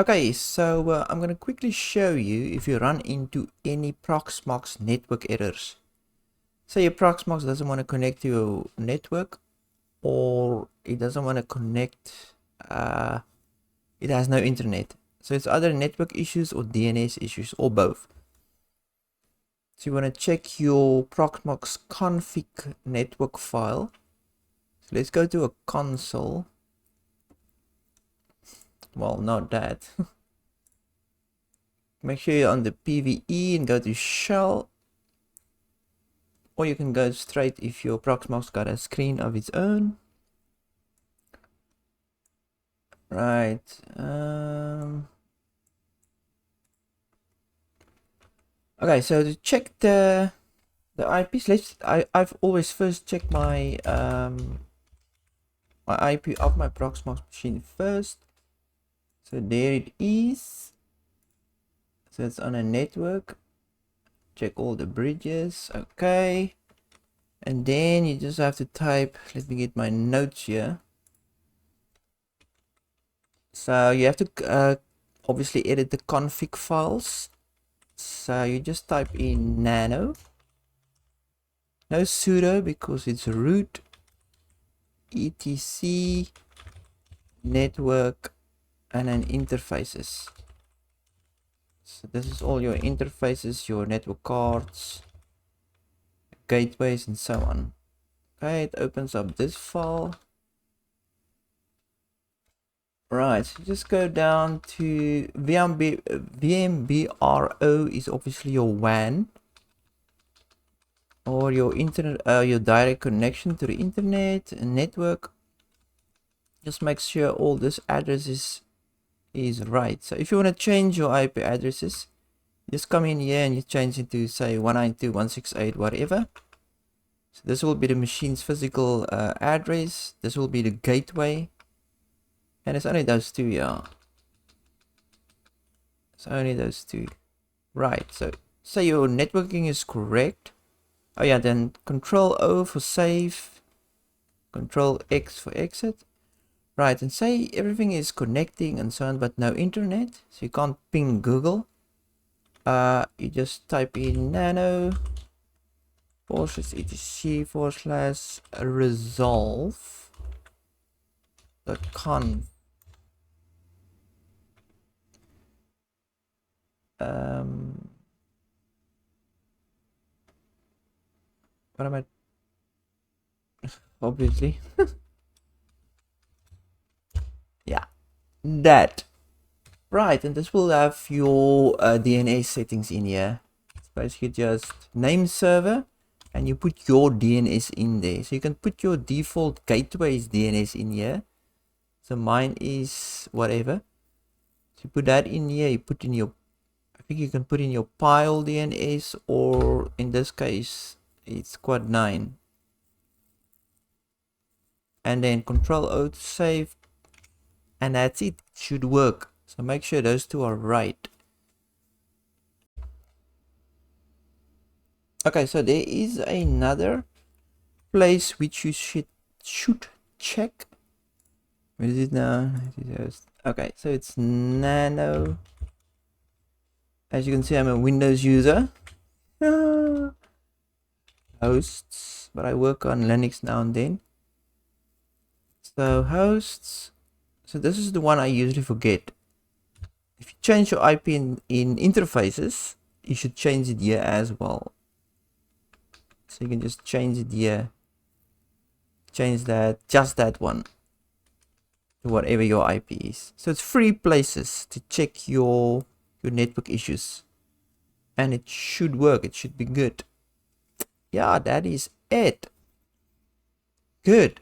Okay, so I'm going to quickly show you if you run into any Proxmox network errors. Say your Proxmox doesn't want to connect to your network, or it doesn't want to connect, it has no internet. So it's either network issues or DNS issues, or both. So you want to check your Proxmox config network file. So let's go to a console. Well, not that. Make sure you're on the PVE and go to shell. Or you can go straight if your Proxmox got a screen of its own. Right. Okay, so to check the IPs, I've always first checked my my IP of my Proxmox machine first. So there it is. So it's on a network. Check all the bridges. Okay. And then you just have to type, let me get my notes here. So you have to obviously edit the config files. So you just type in nano. No sudo because it's root etc network and then interfaces. So this is all your interfaces, your network cards, gateways and so on. Okay, it opens up this file. Right, so just go down to VMBRO is obviously your WAN or your internet, your direct connection to the internet and network. Just make sure all this address is right. So if you want to change your IP addresses, just come in here and you change it to say 192.168 whatever. So this will be the machine's physical address. This will be the gateway. And it's only those two, yeah. It's only those two. Right, so say your networking is correct. Oh yeah, then Control O for save, Control X for exit. Right, and say everything is connecting and so on, but no internet, so you can't ping Google. You just type in nano /etc/resolv.conf. What am I? Obviously. Yeah, that. Right, and this will have your DNS settings in here. It's basically just name server, and you put your DNS in there. So you can put your default gateway's DNS in here. So mine is whatever. So you put that in here, you put in your, I think you can put in your pile DNS, or in this case, it's quad 9. And then Control O to save, and that's it. It should work. So make sure those two are right. Okay, so there is another place which you should check. Where is it now? Okay, so it's nano. As you can see, I'm a Windows user. Hosts, but I work on Linux now and then. So hosts. So this is the one I usually forget. If you change your IP in interfaces, you should change it here as well. So you can just change it here. Change that, just that one, to whatever your IP is. So it's 3 places to check your network issues. And it should work. It should be good. Yeah, that is it. Good.